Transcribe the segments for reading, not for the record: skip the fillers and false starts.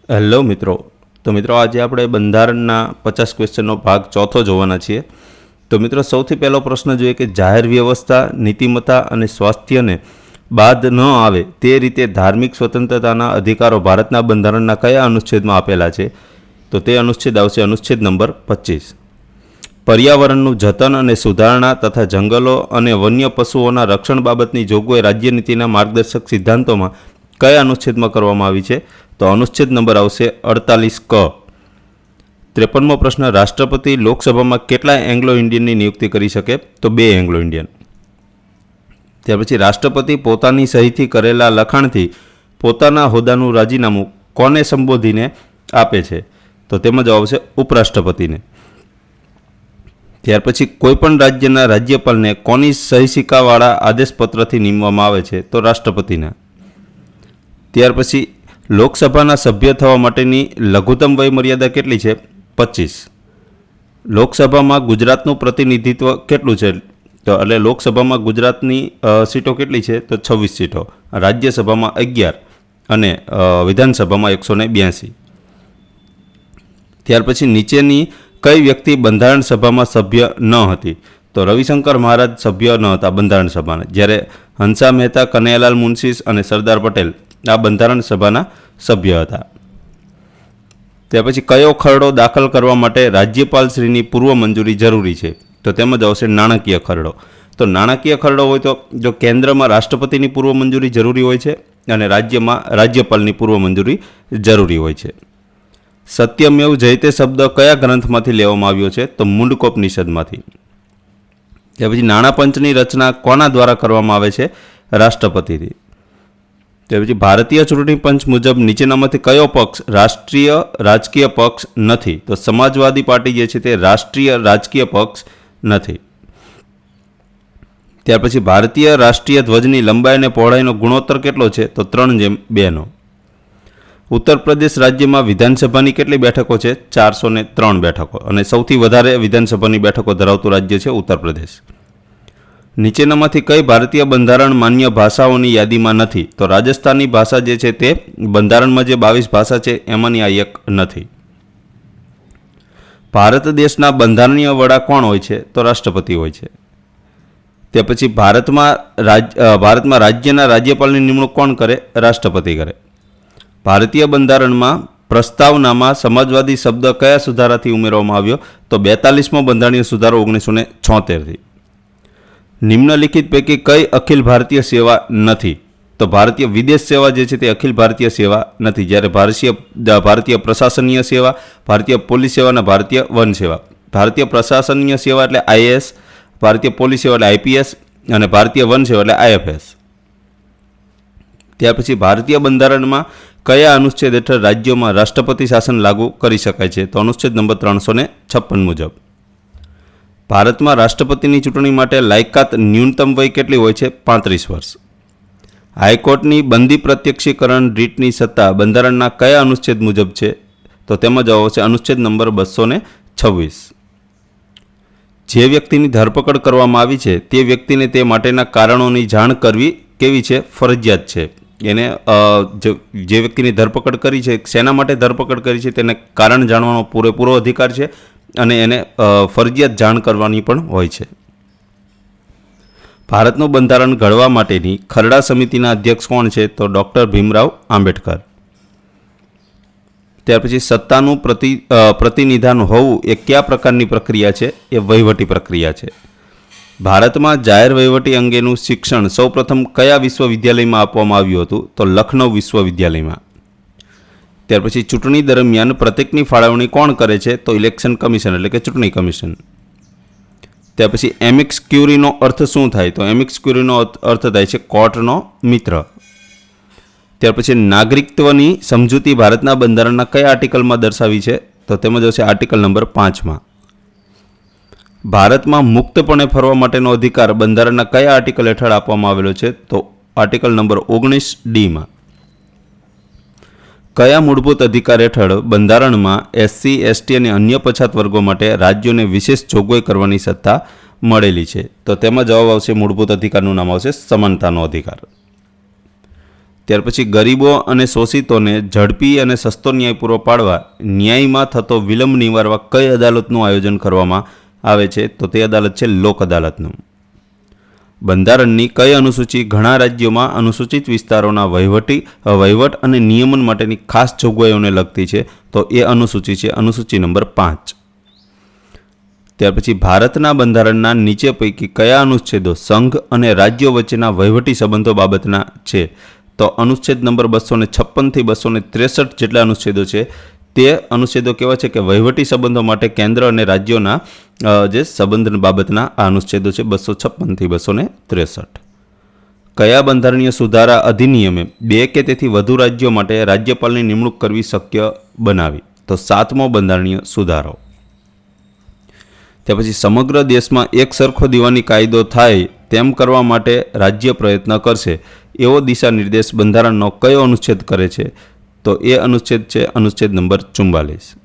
Hello મિત્રો, તો મિત્રો આજે આપણે બંધારણના 50 ક્વેશ્ચનનો ભાગ ચોથો જોવાના છીએ. તો મિત્રો સૌથી પહેલો પ્રશ્ન જોઈએ કે જાહેર વ્યવસ્થા, નીતિમત્તા અને સ્વાસ્થ્યને બાદ ન આવે તે રીતે ધાર્મિક સ્વતંત્રતાના અધિકારો ભારતના બંધારણના કયા અનુચ્છેદમાં આપેલા છે? તો તે અનુચ્છેદ આવશે અનુચ્છેદ નંબર 25. પર્યાવરણનું જતન અને સુધારણા તથા જંગલો અને વન્ય પશુઓના રક્ષણ બાબતની જોગવાઈ રાજ્યનીતિના માર્ગદર્શક સિદ્ધાંતોમાં કયા અનુચ્છેદમાં કરવામાં આવી છે? તો અનુચ્છેદ નંબર આવશે 48 ક. 53મો પ્રશ્ન, રાષ્ટ્રપતિ લોકસભામાં કેટલા એંગ્લો ઇન્ડિયનની નિયુક્તિ કરી શકે? તો 2 એંગ્લો ઇન્ડિયન. ત્યાર પછી રાષ્ટ્રપતિ પોતાની સહીથી કરેલા લખાણથી પોતાના હોદ્દાનું રાજીનામું કોને સંબોધીને આપે છે? તો તેમાં જવાબ આવશે ઉપરાષ્ટ્રપતિને. ત્યાર પછી કોઈપણ રાજ્યના રાજ્યપાલને કોની સહી સિક્કાવાળા આદેશપત્રથી નિમવામાં આવે છે? તો રાષ્ટ્રપતિના. ત્યાર પછી લોકસભાના સભ્ય થવા માટેની લઘુત્તમ વય મર્યાદા કેટલી છે? 25. લોકસભામાં ગુજરાતનું પ્રતિનિધિત્વ કેટલું છે? તો એટલે લોકસભામાં ગુજરાતની સીટો કેટલી છે? તો 26 સીટો. રાજ્યસભામાં 11 અને વિધાનસભામાં 182. ત્યાર પછી નીચેની કઈ વ્યક્તિ બંધારણ સભામાં સભ્ય ન હતી? તો રવિશંકર મહારાજ સભ્ય ન હતા બંધારણ સભાના, જ્યારે હંસા મહેતા, કનૈયાલાલ મુનશી અને સરદાર પટેલ આ બંધારણ સભાના સભ્ય હતા. ત્યાર પછી કયો ખરડો દાખલ કરવા માટે રાજ્યપાલશ્રીની પૂર્વ મંજૂરી જરૂરી છે? તો તેમાં જ આવશે નાણાકીય ખરડો. તો નાણાકીય ખરડો હોય તો જો કેન્દ્રમાં રાષ્ટ્રપતિની પૂર્વ મંજૂરી જરૂરી હોય છે અને રાજ્યમાં રાજ્યપાલની પૂર્વ મંજૂરી જરૂરી હોય છે. સત્યમેવ જયતે શબ્દ કયા ગ્રંથમાંથી લેવામાં આવ્યો છે? તો મુંડકોપનિષદમાંથી. ત્યાર પછી નાણાં પંચની રચના કોના દ્વારા કરવામાં આવે છે? રાષ્ટ્રપતિથી. ત્યાર પછી ભારતીય ચૂંટણી પંચ મુજબ નીચેનામાંથી કયો પક્ષ રાષ્ટ્રીય રાજકીય પક્ષ નથી? તો સમાજવાદી પાર્ટી જે છે તે રાષ્ટ્રીય રાજકીય પક્ષ નથી. ત્યાર પછી ભારતીય રાષ્ટ્રીય ધ્વજની લંબાઈ અને પહોળાઈનો ગુણોત્તર કેટલો છે? તો 3:2. ઉત્તર પ્રદેશ રાજ્યમાં વિધાનસભાની કેટલી બેઠકો છે? 403 બેઠકો, અને સૌથી વધારે વિધાનસભાની બેઠકો ધરાવતું રાજ્ય છે ઉત્તર પ્રદેશ. નીચેનામાંથી કઈ ભારતીય બંધારણ માન્ય ભાષાઓની યાદીમાં નથી? તો રાજસ્થાની ભાષા જે છે તે બંધારણમાં જે 22 ભાષા છે એમાંની આ એક નથી. ભારત દેશના બંધારણીય વડા કોણ હોય છે? તો રાષ્ટ્રપતિ હોય છે. તે પછી ભારતમાં રાજ્યના રાજ્યપાલની નિમણૂક કોણ કરે? રાષ્ટ્રપતિ કરે. ભારતીય બંધારણમાં પ્રસ્તાવનામાં સમાજવાદી શબ્દ કયા સુધારાથી ઉમેરવામાં આવ્યો? તો 42મો બંધારણીય સુધારો 1976થી. નિમ્નલિખિત પૈકી કઈ અખિલ ભારતીય સેવા નથી? તો ભારતીય વિદેશ સેવા જે છે તે અખિલ ભારતીય સેવા નથી, જ્યારે ભારતીય પ્રશાસનીય સેવા, ભારતીય પોલીસ સેવા અને ભારતીય વન સેવા. ભારતીય પ્રશાસનીય સેવા એટલે IAS, ભારતીય પોલીસ સેવા એટલે IPS અને ભારતીય વન સેવા એટલે IFS. ત્યાર પછી ભારતીય બંધારણમાં કયા અનુચ્છેદ હેઠળ રાજ્યોમાં રાષ્ટ્રપતિ શાસન લાગુ કરી શકાય છે? તો અનુચ્છેદ નંબર 356 મુજબ. ભારતમાં રાષ્ટ્રપતિની ચૂંટણી માટે લાયકાત ન્યૂનતમ વય કેટલી હોય છે? 35 વર્ષ. હાઈકોર્ટની બંદી પ્રત્યક્ષીકરણ રીટની સત્તા બંધારણના કયા અનુચ્છેદ મુજબ છે? તો તેમાં જવાબ આવશે અનુચ્છેદ નંબર 226. જે વ્યક્તિની ધરપકડ કરવામાં આવી છે તે વ્યક્તિને તે માટેના કારણોની જાણ કરવી કેવી છે? ફરજિયાત છે. એને જે વ્યક્તિની ધરપકડ કરી છે, શેના માટે ધરપકડ કરી છે તેને કારણ જાણવાનો પૂરેપૂરો અધિકાર છે અને એને ફરજિયાત જાણ કરવાની પણ હોય છે. ભારતનું બંધારણ ઘડવા માટેની ખરડા સમિતિના અધ્યક્ષ કોણ છે? તો ડૉક્ટર ભીમરાવ આંબેડકર. ત્યાર પછી સત્તાનું પ્રતિનિધાન હોવું એ કયા પ્રકારની પ્રક્રિયા છે? એ વહીવટી પ્રક્રિયા છે. ભારતમાં જાહેર વહીવટી અંગેનું શિક્ષણ સૌપ્રથમ કયા વિશ્વવિદ્યાલયમાં આપવામાં આવ્યું હતું? તો લખનૌ વિશ્વવિદ્યાલયમાં. ત્યાર પછી ચૂંટણી દરમિયાન પ્રતિકની ફાળવણી કોણ કરે છે? તો ઇલેક્શન કમિશન એટલે કે ચૂંટણી કમિશન. ત્યાર પછી એમિક્સ ક્યુરીનો અર્થ શું થાય? તો એમિક્સ ક્યુરીનો અર્થ થાય છે કોર્ટનો મિત્ર. ત્યાર પછી નાગરિકત્વની સમજૂતી ભારતના બંધારણના કયા આર્ટિકલમાં દર્શાવી છે? તો તેમાં જશે આર્ટિકલ નંબર 5માં. ભારતમાં મુક્તપણે ફરવા માટેનો અધિકાર બંધારણના કયા આર્ટિકલ હેઠળ આપવામાં આવેલો છે? તો આર્ટિકલ નંબર 19D. કયા મૂળભૂત અધિકાર હેઠળ બંધારણમાં SC, ST અને અન્ય પછાત વર્ગો માટે રાજ્યોને વિશેષ જોગવાઈ કરવાની સત્તા મળેલી છે? તો તેમાં જવાબ આવશે મૂળભૂત અધિકારનું નામ આવશે સમાનતાનો અધિકાર. ત્યાર પછી ગરીબો અને શોષિતોને ઝડપી અને સસ્તો ન્યાય પૂરો પાડવા ન્યાયમાં થતો વિલંબ નિવારવા કઈ અદાલતનું આયોજન કરવામાં આવે છે? તો તે અદાલત છે લોક અદાલતનું. બંધારણની કઈ અનુસૂચિ ઘણા રાજ્યોમાં અનુસૂચિત વિસ્તારોના વહીવટ અને નિયમન માટેની ખાસ જોગવાઈઓને લગતી છે? તો એ અનુસૂચિ છે અનુસૂચિ નંબર 5. ત્યાર પછી ભારતના બંધારણના નીચે પૈકી કયા અનુચ્છેદો સંઘ અને રાજ્યો વચ્ચેના વહીવટી સંબંધો બાબતના છે? તો અનુચ્છેદ નંબર 256 થી 263 જેટલા અનુચ્છેદો છે તે અનુચ્છેદો કેવા છે કે વહીવટી સંબંધો માટે કેન્દ્ર અને રાજ્યોના જે સંબંધ બાબતના આ અનુચ્છેદો છે 256 થી 263. કયા બંધારણીય સુધારા અધિનિયમે 2 કે તેથી વધુ રાજ્યો માટે રાજ્યપાલની નિમણૂક કરવી શક્ય બનાવી? તો 7મો બંધારણીય સુધારો. ત્યાર પછી સમગ્ર દેશમાં એક સરખો દીવાની કાયદો થાય તેમ કરવા માટે રાજ્ય પ્રયત્ન કરશે એવો દિશા નિર્દેશ બંધારણનો કયો અનુચ્છેદ કરે છે? તો એ અનુચ્છેદ છે અનુચ્છેદ નંબર 44.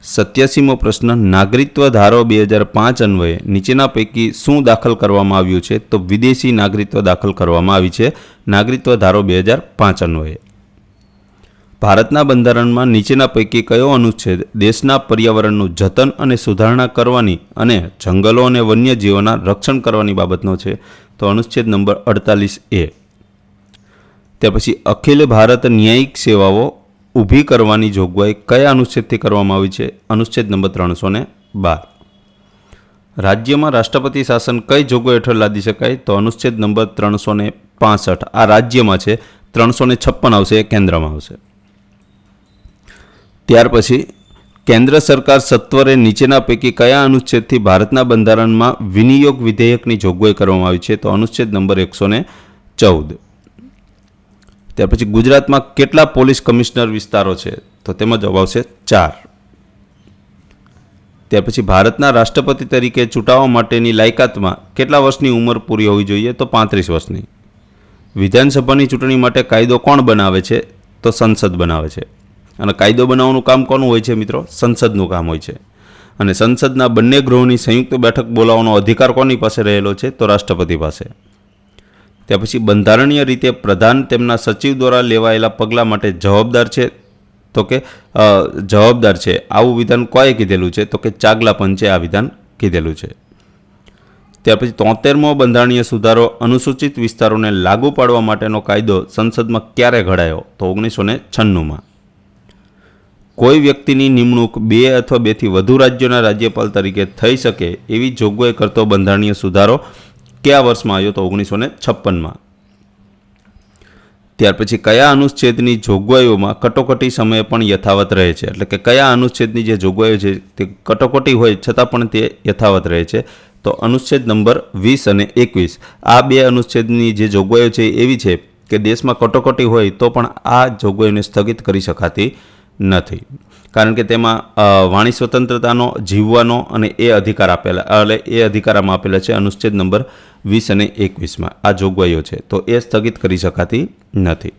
87મો પ્રશ્ન, નાગરિકત્વ ધારો 2005 અન્વયે નીચેના પૈકી શું દાખલ કરવામાં આવ્યું છે? તો વિદેશી નાગરિકત્વ દાખલ કરવામાં આવી છે નાગરિકત્વ ધારો 2005 અન્વયે. ભારતના બંધારણમાં નીચેના પૈકી કયો અનુચ્છેદ દેશના પર્યાવરણનું જતન અને સુધારણા કરવાની અને જંગલો અને વન્યજીવોના રક્ષણ કરવાની બાબતનો છે? તો અનુચ્છેદ નંબર 48A. ત્યાર પછી અખિલ ભારત ન્યાયિક સેવાઓ ઊભી કરવાની જોગવાઈ કયા અનુચ્છેદથી કરવામાં આવી છે? અનુચ્છેદ નંબર 312. રાજ્યમાં રાષ્ટ્રપતિ શાસન કઈ જોગવાઈ હેઠળ લાદી શકાય? તો અનુચ્છેદ નંબર 365. આ રાજ્યમાં છે, 356 આવશે એ કેન્દ્રમાં આવશે. ત્યાર પછી કેન્દ્ર સરકાર સત્વરે નીચેના પૈકી કયા અનુચ્છેદથી ભારતના બંધારણમાં વિનિયોગ વિધેયકની જોગવાઈ કરવામાં આવી છે? તો અનુચ્છેદ નંબર 114. ત્યાર પછી ગુજરાતમાં કેટલા પોલીસ કમિશનર વિસ્તારો છે? તો તેમાં જવાબ આવશે 4. ત્યાર પછી ભારતના રાષ્ટ્રપતિ તરીકે ચૂંટાવા માટેની લાયકાતમાં કેટલા વર્ષની ઉંમર પૂરી હોવી જોઈએ? તો 35 વર્ષની. વિધાનસભાની ચૂંટણી માટે કાયદો કોણ બનાવે છે? તો સંસદ બનાવે છે. અને કાયદો બનાવવાનું કામ કોનું હોય છે મિત્રો? સંસદનું કામ હોય છે. અને સંસદના બંને ગૃહોની સંયુક્ત બેઠક બોલાવવાનો અધિકાર કોની પાસે રહેલો છે? તો રાષ્ટ્રપતિ પાસે. ત્યાર પછી બંધારણીય રીતે પ્રધાન તેમના સચિવ દ્વારા લેવાયેલા પગલાં માટે જવાબદાર છે? તો કે જવાબદાર છે આવું વિધાન કોએ કીધેલું છે? તો કે ચાગલા પંચે આ વિધાન કીધેલું છે. ત્યાર પછી 73મો બંધારણીય સુધારો અનુસૂચિત વિસ્તારોને લાગુ પાડવા માટેનો કાયદો સંસદમાં ક્યારે ઘડાયો? તો 1996માં. કોઈ વ્યક્તિની નિમણૂક 2 અથવા 2 થી વધુ રાજ્યોના રાજ્યપાલ તરીકે થઈ શકે એવી જોગવાઈ કરતો બંધારણીય સુધારો કયા વર્ષમાં આવ્યો? તો 1956માં. ત્યાર પછી કયા અનુચ્છેદની જોગવાઈઓમાં કટોકટી સમયે પણ યથાવત રહે છે? એટલે કે કયા અનુચ્છેદની જે જોગવાઈઓ છે તે કટોકટી હોય છતાં પણ તે યથાવત રહે છે? તો અનુચ્છેદ નંબર 20 અને 21. આ 2 અનુચ્છેદની જે જોગવાઈઓ છે એવી છે કે દેશમાં કટોકટી હોય તો પણ આ જોગવાઈઓને સ્થગિત કરી શકાતી નથી, કારણ કે તેમાં વાણી સ્વતંત્રતાનો, જીવવાનો અને એ અધિકાર આપેલા એટલે એ અધિકારમાં આપેલા છે અનુચ્છેદ નંબર 20 અને 21માં આ જોગવાઈઓ છે, તો એ સ્થગિત કરી શકાતી નથી.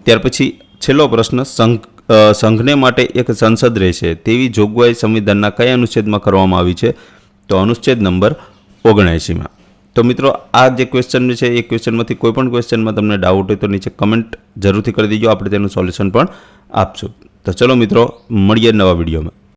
ત્યાર પછી છેલ્લો પ્રશ્ન, સંઘને માટે એક સંસદ રહેશે તેવી જોગવાઈ સંવિધાનના કયા અનુચ્છેદમાં કરવામાં આવી છે? તો અનુચ્છેદ નંબર 79માં. તો મિત્રો આ જે ક્વેશ્ચન છે એ ક્વેશ્ચનમાંથી કોઈ પણ ક્વેશ્ચનમાં તમને ડાઉટ હોય તો નીચે કમેન્ટ જરૂરથી કરી દેજો, આપણે તેનું સોલ્યુશન પણ આપશું. તો ચલો મિત્રો, મળીએ નવા વિડીયોમાં.